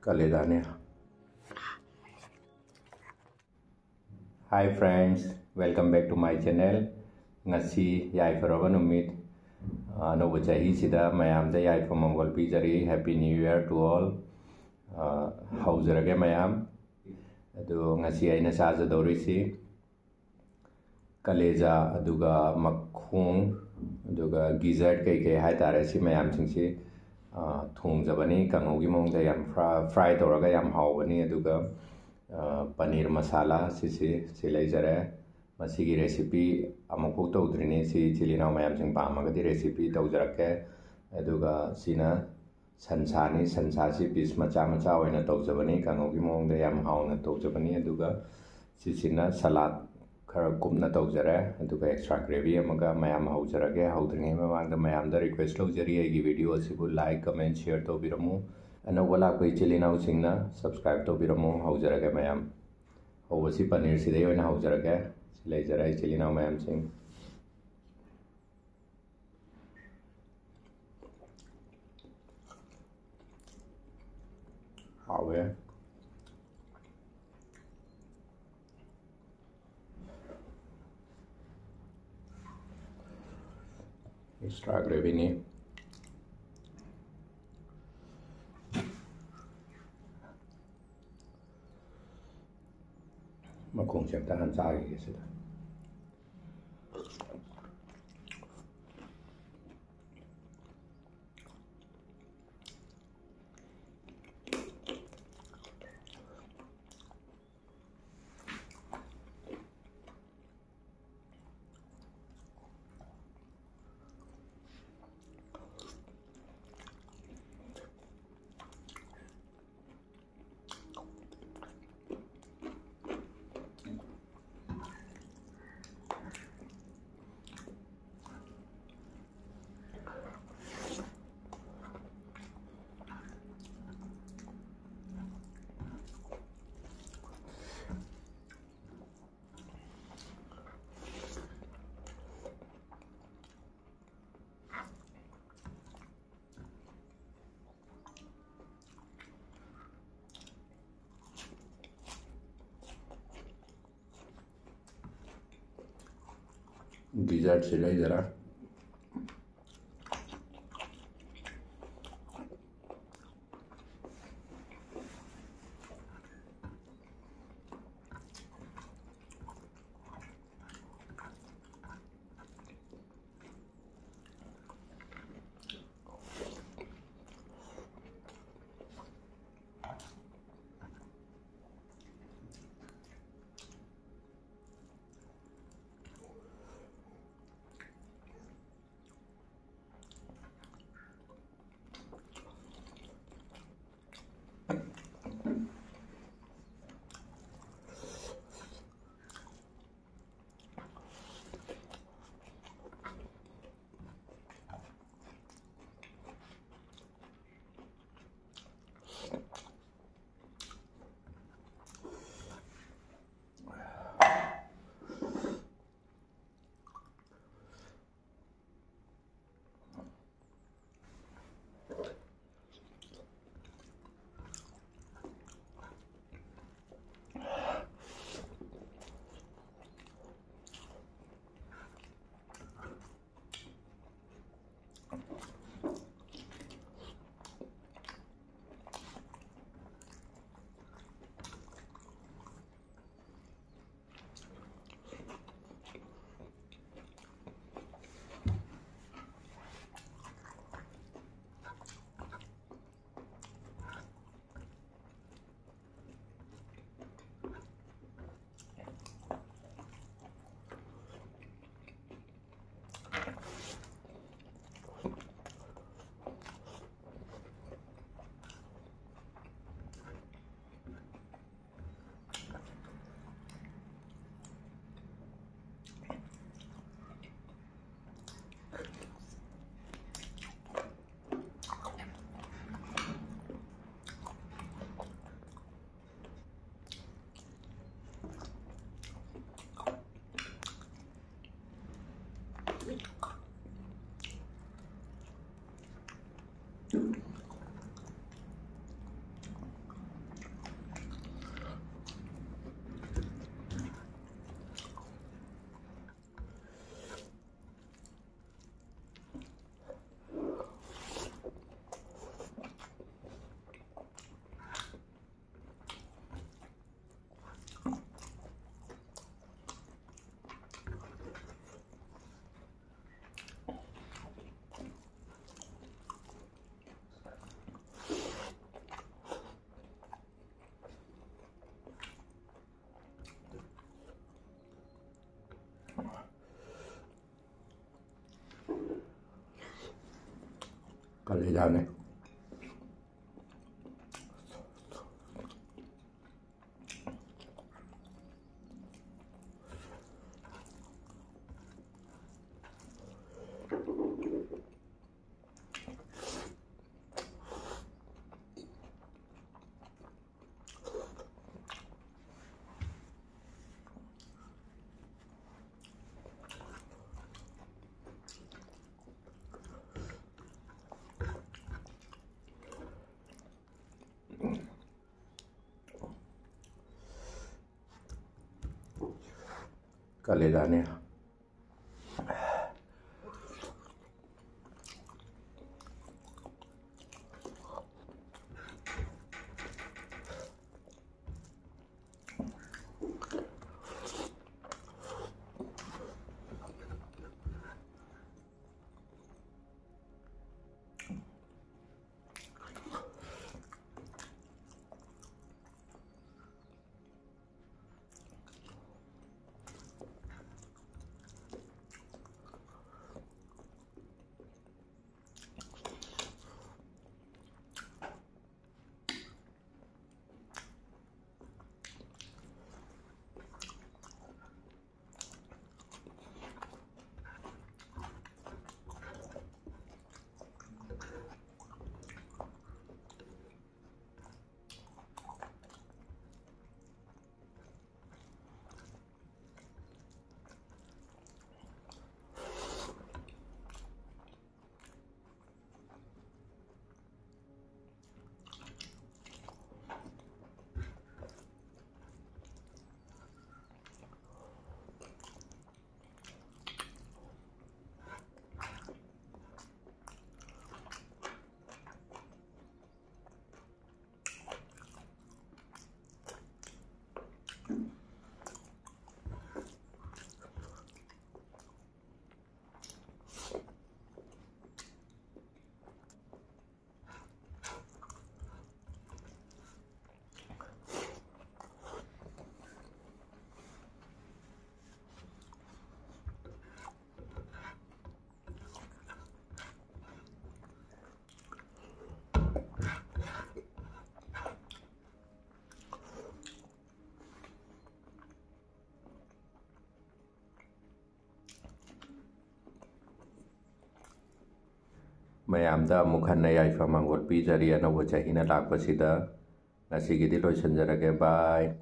कलेदाने। Hi friends, welcome back to my channel. ngasi yaifarawa numit anouba chahi sida mayamda yaifa mongol pijari happy new year to all. Haujarage mayam adu ngasi aina chajadorisi कलेजा अदुगा मखों अदुगा gizzard कई कई high तारे सी ma'am सिंगसी थोंगजबनी कंगोगी मोंगदा याम fry तौरगा याम हावबनी अदुगा paneer masala cc सिलेजरे मसीगी recipe अमुकु तौद्रिनी सी चिलिनाव मैम सिंग पामगदी recipe तौजरके अदुगा सिना संसानी संसासी piece मचा मचा होइना तौजबनी कंगोगी मोंगदा याम हावना तौजबनी अदुगा सिसिना salad खर कुमना तौजरे अदुगा एक्स्ट्रा ग्रेवी अमगा मैम हौजरगे हौद्रिङै ममांगदा मैमदा रिक्वेस्ट तौजरी अगी वीडियो असिबु लाइक कमेंट शेयर तौबिरमु अनौबा लाक्पै चिलिनाव सिंगना सब्सक्राइब तौबिरमु हौजरगे मैम हौबसी पनीर सिदै ओइना हौजरगे सिलेजरे चिलिनाव मैम सिंग हावे एक्स्ट्रा ग्रेवी नहीं मखों से हम चागे सिदा डिजर्ट से ले जरा ꯀꯂꯦꯖꯥꯅꯦ कलेजा ने ꯃꯌꯥꯝꯗ ꯑꯃꯨꯛ ꯍꯟꯅ ꯌꯥꯏꯐ ꯃꯪꯒꯣꯜ ꯄꯤꯖꯔꯤ ꯑꯅꯧꯕ ꯆꯍꯤꯅ ꯂꯥꯛꯄꯁꯤꯗ ꯉꯁꯤꯒꯤꯗꯤ ꯂꯣꯏꯁꯤꯟꯖꯔꯒꯦ ꯕꯥꯏ